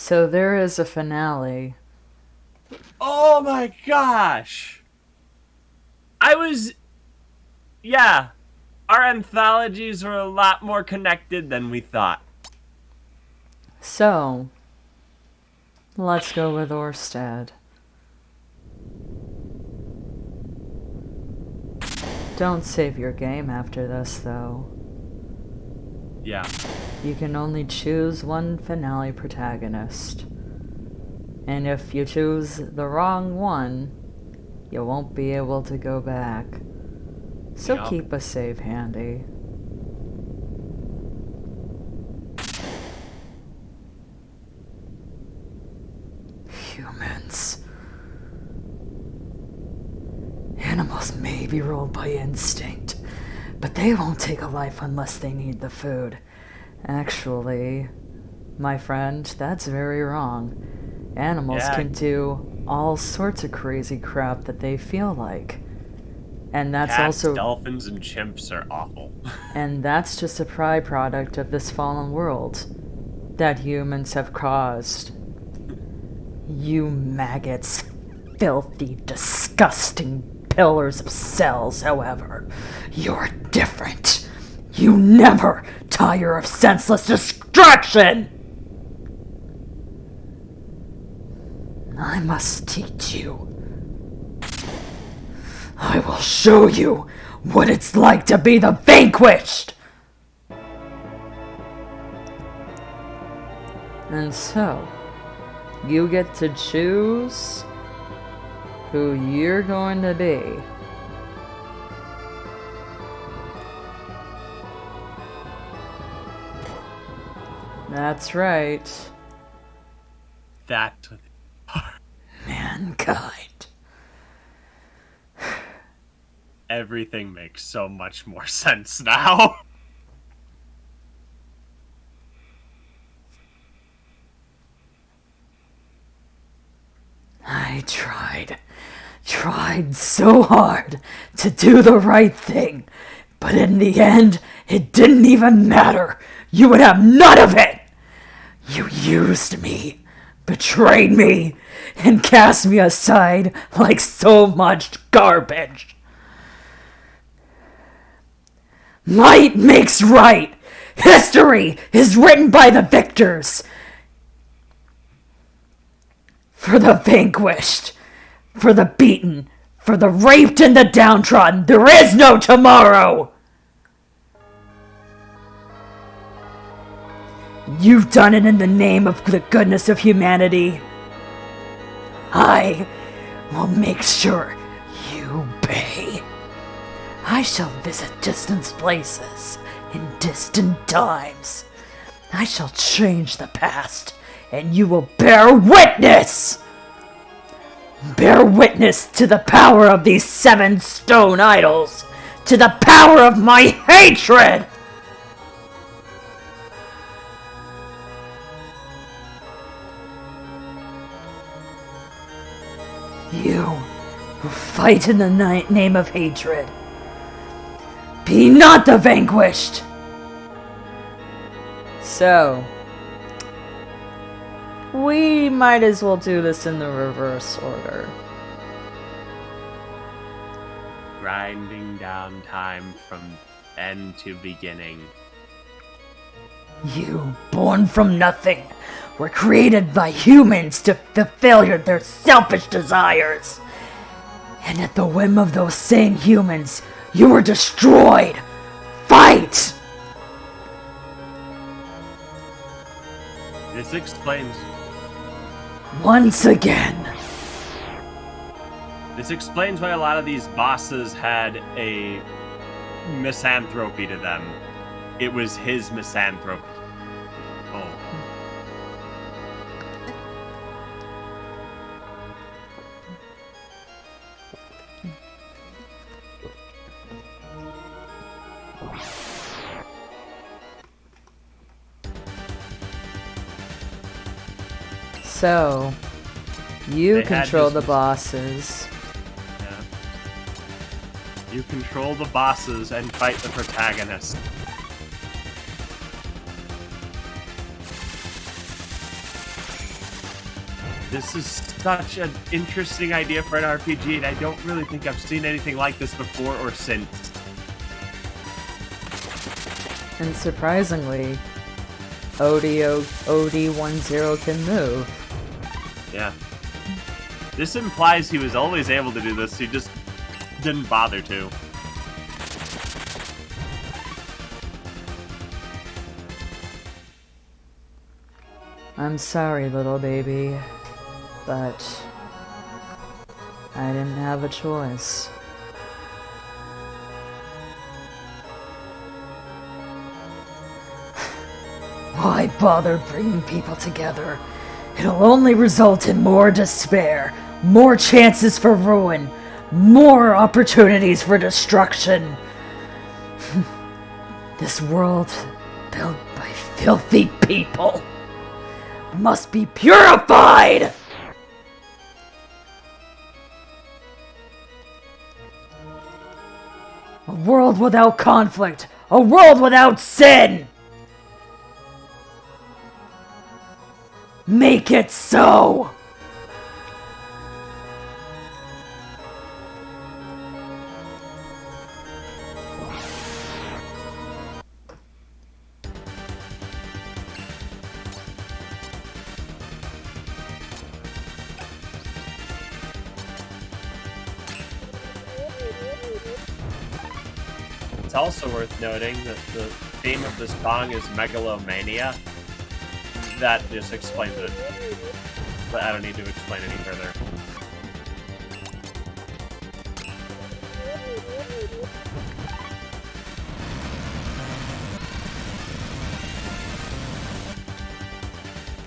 So there is a finale. Oh my gosh! Yeah, our anthologies are a lot more connected than we thought. So, let's go with Orsted. Don't save your game after this, though. Yeah. You can only choose one finale protagonist. And if you choose the wrong one, you won't be able to go back. So Yup. keep a save handy. Humans. Animals may be ruled by instinct, but they won't take a life unless they need the food. Actually, my friend, that's very wrong. Animals can do all sorts of crazy crap that they feel like. And that's Cats, also... dolphins, and chimps are awful. And that's just a byproduct of this fallen world that humans have caused. You maggots, filthy, disgusting pillars of cells, however, you're different. You never tire of senseless destruction! I must teach you. I will show you what it's like to be the vanquished! And so, you get to choose who you're going to be. That's right. That. Mankind. Everything makes so much more sense now. I tried so hard to do the right thing, but in the end, it didn't even matter. You would have none of it! You used me, betrayed me, and cast me aside like so much garbage. Might makes right! History is written by the victors! For the vanquished, for the beaten, for the raped and the downtrodden, there is no tomorrow! You've done it in the name of the goodness of humanity. I will make sure you pay. I shall visit distant places in distant times. I shall change the past, and you will bear witness! Bear witness to the power of these 7 stone idols, to the power of my hatred! You who fight in the name of hatred, be not the vanquished! So, we might as well do this in the reverse order. Grinding down time from end to beginning. You, born from nothing, were created by humans to fulfill their selfish desires. And at the whim of those same humans, you were destroyed. Fight! This explains. Once again. This explains why a lot of these bosses had a misanthropy to them. It was his misanthropy. Oh. So, you They had control this- the bosses. Yeah. You control the bosses and fight the protagonist. This is such an interesting idea for an RPG, and I don't really think I've seen anything like this before or since. And surprisingly, OD10 can move. Yeah. This implies he was always able to do this, he just didn't bother to. I'm sorry, little baby, but I didn't have a choice. Why bother bringing people together? It'll only result in more despair, more chances for ruin, more opportunities for destruction. This world, built by filthy people, must be purified! A world without conflict, a world without sin! Make it so! It's also worth noting that the theme of this song is megalomania. That just explains it. But I don't need to explain any further.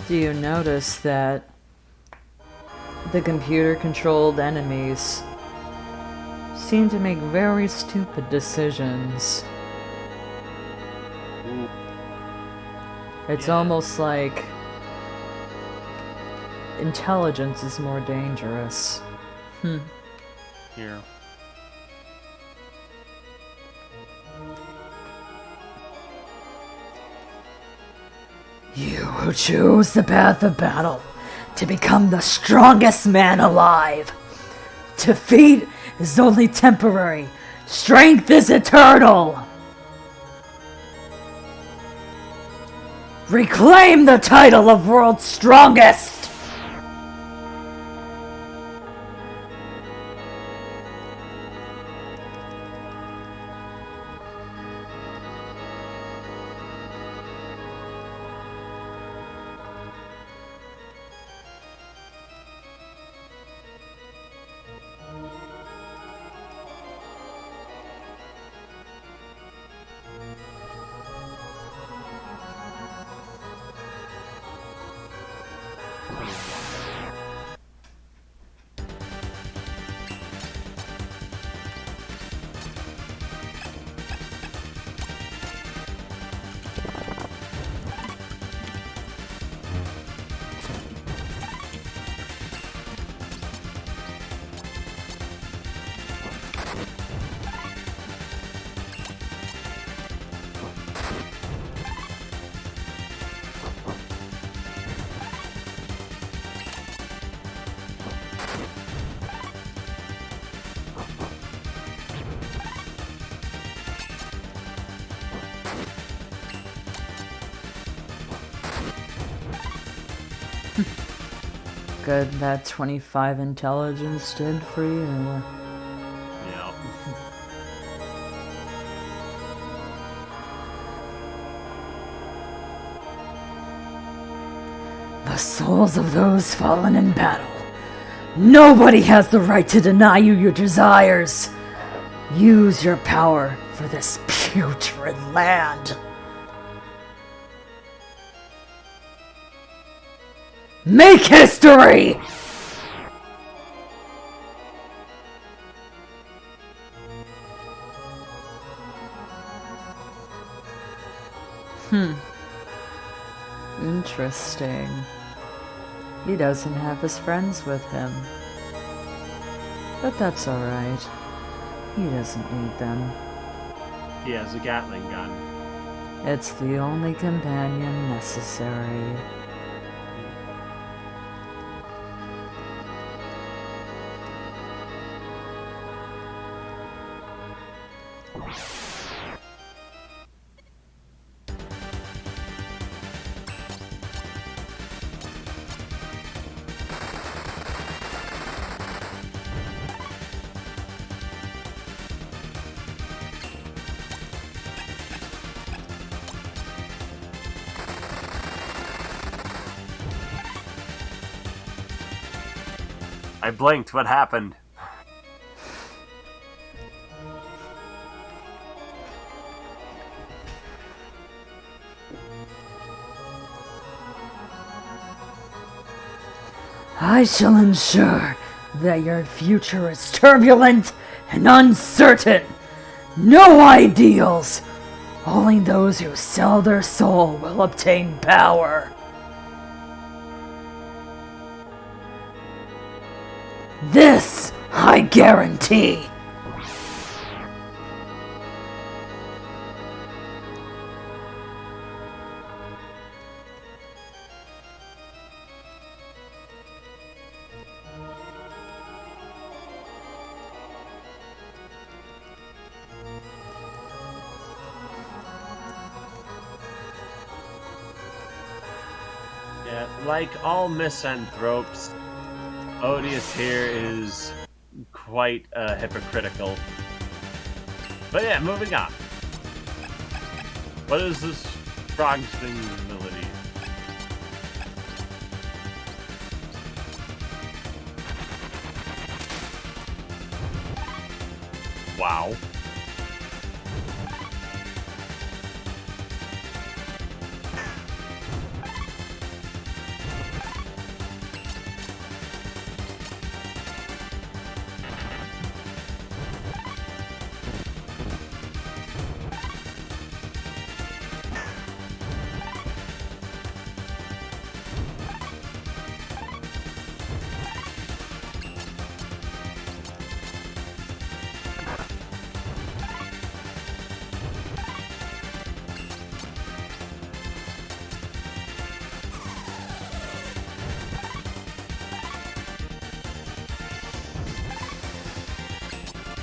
Do you notice that the computer-controlled enemies seem to make very stupid decisions? Ooh. It's Yeah. almost like intelligence is more dangerous. Here. You who choose the path of battle to become the strongest man alive. Defeat is only temporary. Strength is eternal. Reclaim the title of world's strongest. Good that 25 intelligence did for you. Yeah. The souls of those fallen in battle. Nobody has the right to deny you your desires. Use your power for this putrid land. Make history! Interesting. He doesn't have his friends with him. But that's alright. He doesn't need them. He has a Gatling gun. It's the only companion necessary. I blinked. What happened? I shall ensure that your future is turbulent and uncertain. No ideals. Only those who sell their soul will obtain power. This I guarantee. Yeah, like all misanthropes, Odious here is quite hypocritical. But yeah, moving on. What is this frog thing's ability? Wow.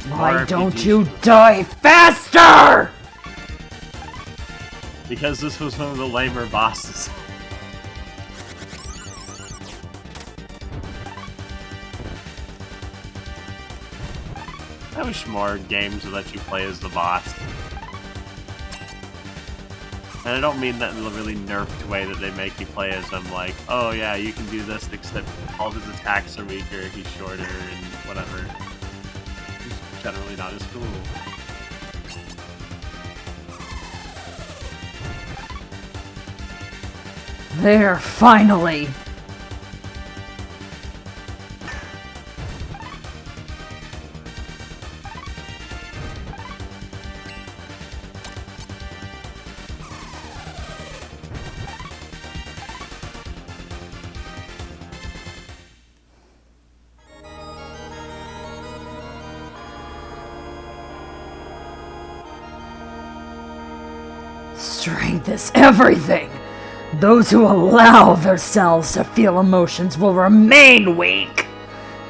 Why don't you die faster? Because this was one of the lamer bosses. I wish more games would let you play as the boss. And I don't mean that in the really nerfed way that they make you play as them, like, oh yeah, you can do this, except all of his attacks are weaker, he's shorter, and whatever. He's generally not as cool. There, finally! Strength is everything! Those who allow themselves to feel emotions will remain weak!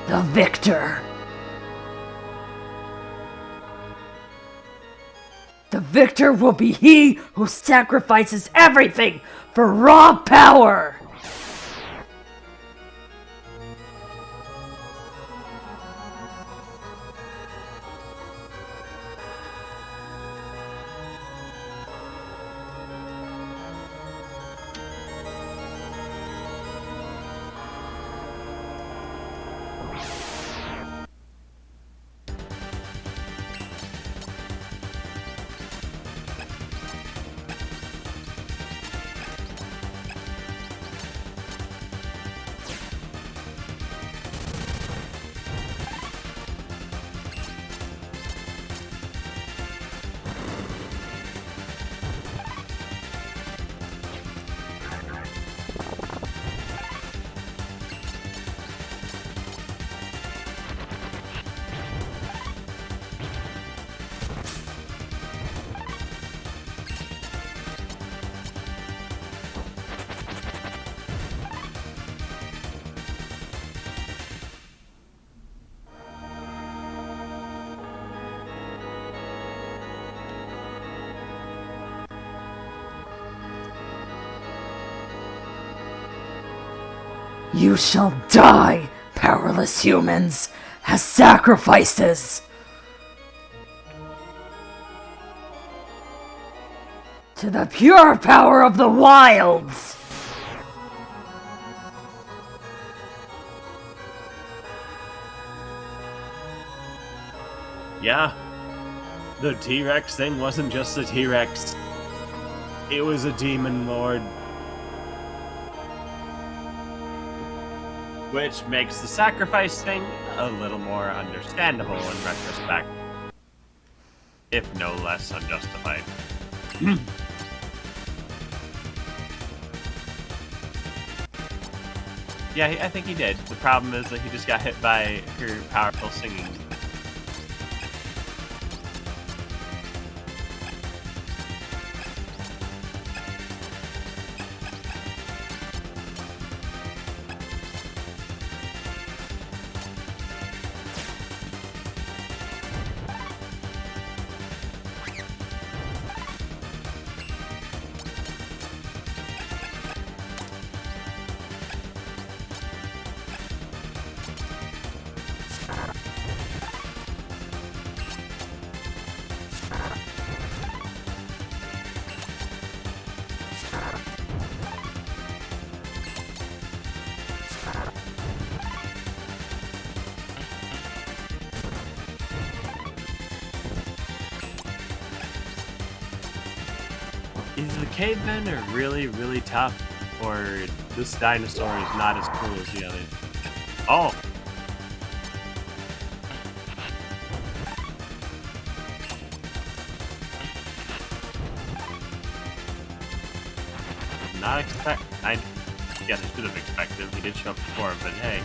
The victor. The victor will be he who sacrifices everything for raw power! You shall die, powerless humans, as sacrifices. To the pure power of the wilds. Yeah. The T-Rex thing wasn't just a T-Rex. It was a demon lord. Which makes the sacrifice thing a little more understandable in retrospect. If no less unjustified. Yeah, I think he did. The problem is that he just got hit by her powerful singing. Either the cavemen are really, really tough, or this dinosaur is not as cool as the others. Oh! Not expect. I guess I should have expected. He did show up before, but hey.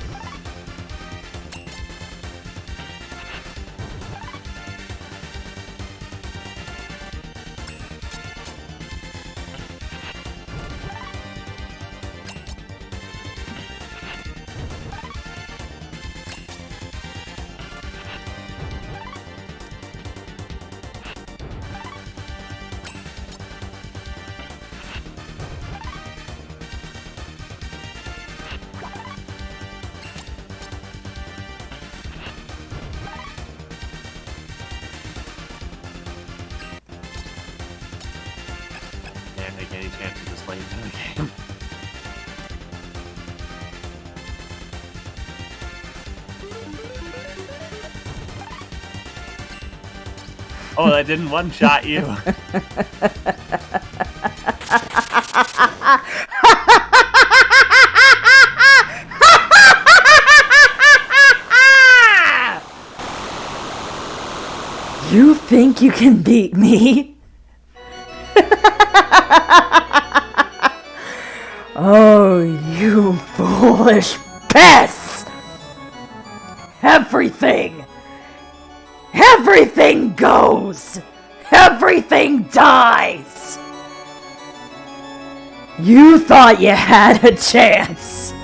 Can't take any chances this late in the game. Oh, that didn't one-shot you. You think you can beat me? Oh, you foolish pests! Everything goes! Everything dies! You thought you had a chance!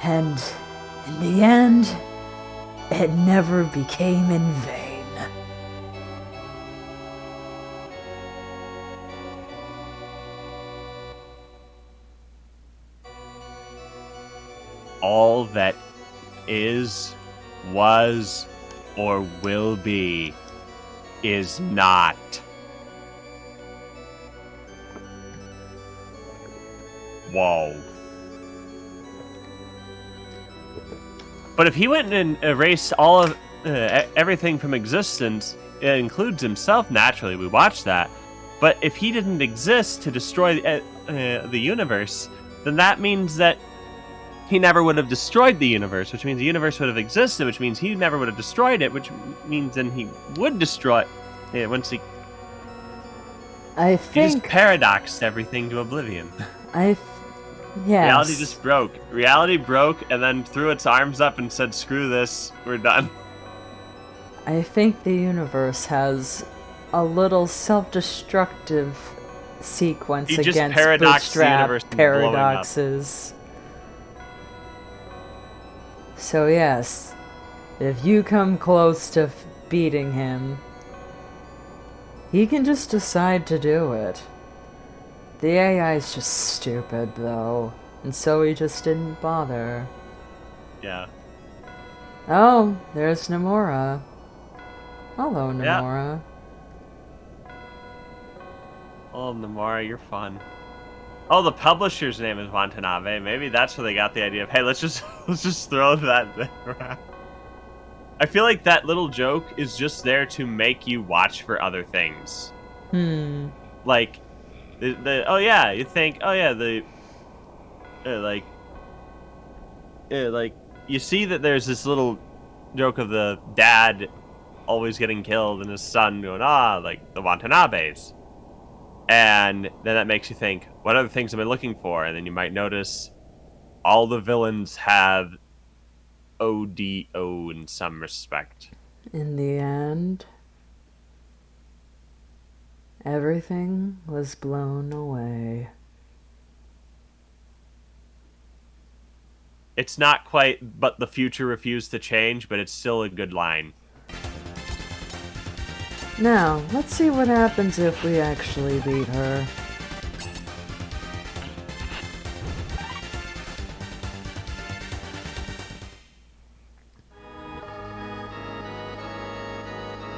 And in the end, it never became in vain. All that is, was, or will be is not. Whoa. But if he went and erased all of everything from existence, it includes himself naturally. We watched that. But if he didn't exist to destroy the universe, then that means that he never would have destroyed the universe, which means the universe would have existed, which means he never would have destroyed it, which means then he would destroy it once he... I He just think... paradoxed everything to oblivion. Yes. Reality just broke. Reality broke and then threw its arms up and said, screw this, we're done. I think the universe has a little self-destructive sequence He just against paradoxed the bootstrap universe and blew him up. paradoxes. So yes, if you come close to beating him, he can just decide to do it. The AI is just stupid, though, and so he just didn't bother. Yeah. Oh, there's Nomura. Hello, Nomura. Oh, Namara, you're fun. Oh, the publisher's name is Watanabe. Maybe that's where they got the idea of, hey, let's just throw that there around. I feel like that little joke is just there to make you watch for other things. Like, oh yeah, you think, oh yeah, like you see that there's this little joke of the dad always getting killed and his son going, like the Watanabes. And then that makes you think, what other things am I looking for? And then you might notice all the villains have ODO in some respect. In the end, everything was blown away. It's not quite, but the future refused to change, but it's still a good line. Now, let's see what happens if we actually beat her.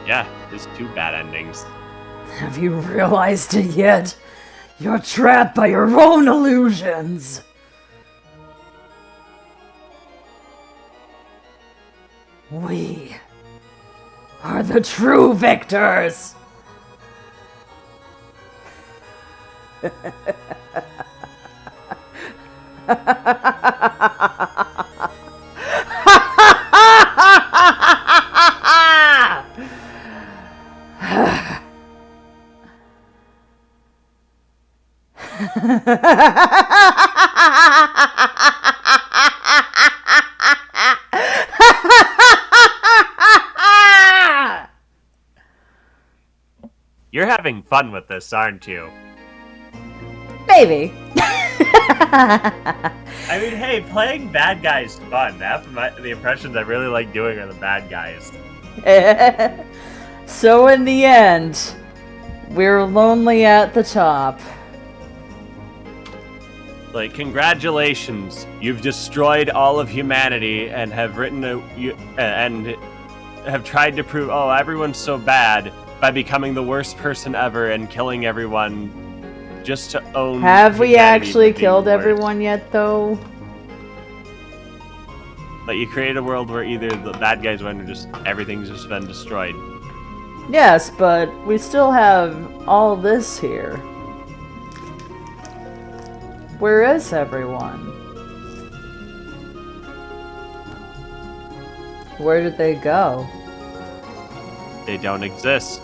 Yeah, there's 2 bad endings. Have you realized it yet? You're trapped by your own illusions! We are the true victors! You're having fun with this, aren't you? Maybe. I mean, hey, playing bad guys is fun. Half of the impressions I really like doing are the bad guys. So in the end, we're lonely at the top. Like, congratulations, you've destroyed all of humanity and have and have tried to prove, oh, everyone's so bad by becoming the worst person ever and killing everyone just to own. Have we actually killed everyone yet, though? But you create a world where either the bad guys win or just everything's just been destroyed. Yes, but we still have all this here. Where is everyone? Where did they go? They don't exist.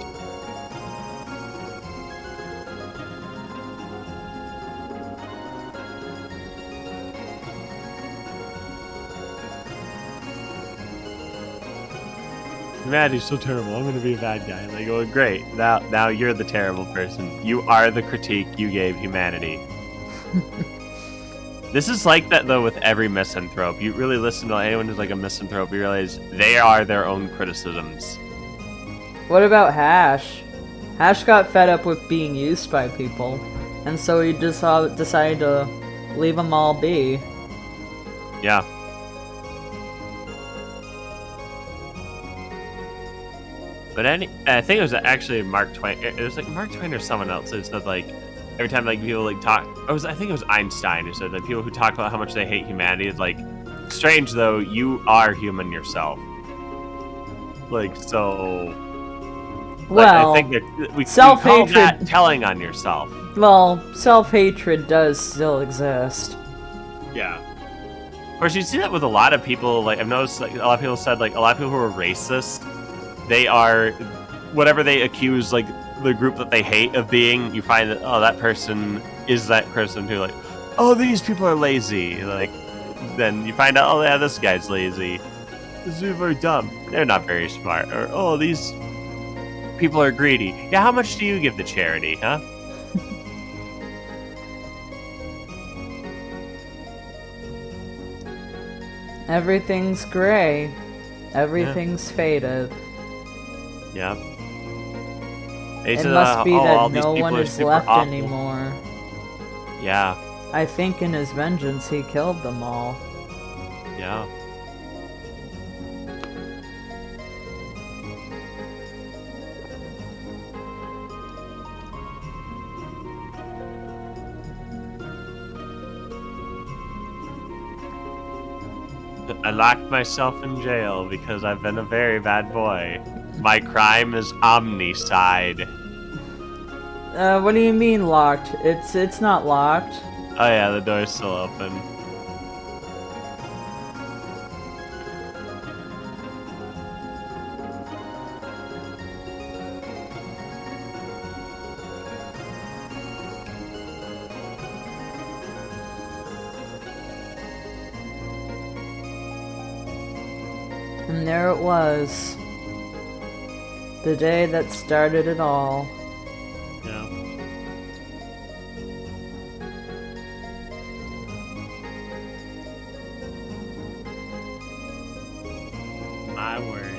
Humanity's so terrible. I'm gonna be a bad guy. And they go, great. Now you're the terrible person. You are the critique you gave humanity. This is like that though with every misanthrope. You really listen to anyone who's like a misanthrope, you realize they are their own criticisms. What about Hash? Hash got fed up with being used by people, and so he just decided to leave them all be. Yeah. But I think it was actually Mark Twain. It was like Mark Twain or someone else that said like every time like people like talk. I think it was Einstein who said that people who talk about how much they hate humanity is like strange though. You are human yourself. Like so. Well, I think that we self-hatred. call that telling on yourself. Well, self-hatred does still exist. Yeah. Of course, you see that with a lot of people. Like I've noticed, like a lot of people said, like a lot of people who are racist, they are whatever they accuse like the group that they hate of being. You find that that person is that person who like, oh, these people are lazy. Like then you find out, oh yeah, this guy's lazy. These people are dumb. They're not very smart. Or oh, these people are greedy. Yeah, how much do you give to charity, huh? Everything's gray. Everything's faded. Yep. It must be all that these no people one are is super left awful. anymore. Yeah. I think in his vengeance he killed them all. Yeah. I locked myself in jail because I've been a very bad boy. My crime is omnicide. What do you mean locked? It's not locked. Oh yeah, the door's still open. And there it was. The day that started it all. Yeah. My word.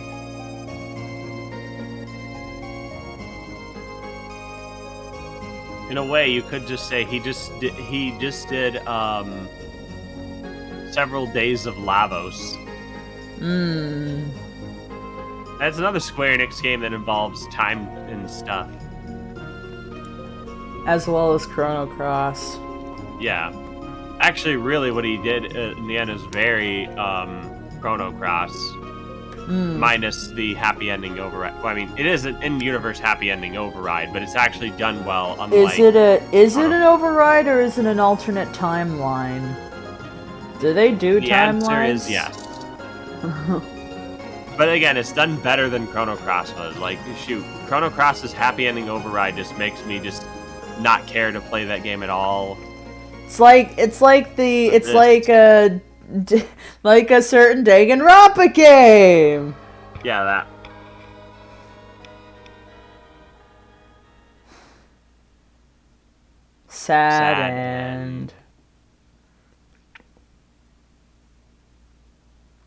In a way, you could just say he just did several days of Lavos. That's another Square Enix game that involves time and stuff. As well as Chrono Cross. Yeah. Actually, really, what he did in the end is very Chrono Cross. Minus the happy ending override. Well, I mean, it is an in-universe happy ending override, but it's actually done well. Unlike Is it an override or is it an alternate timeline? Do they do the timelines? answer is yes. But again, it's done better than Chrono Cross was. Like, shoot, Chrono Cross's happy ending override just makes me just not care to play that game at all. It's like a certain Danganronpa game. Yeah, that. Sad Sad end.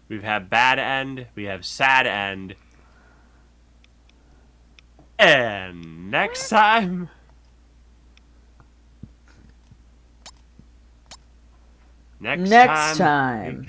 We've had bad end, we have sad end. And next time... Next time.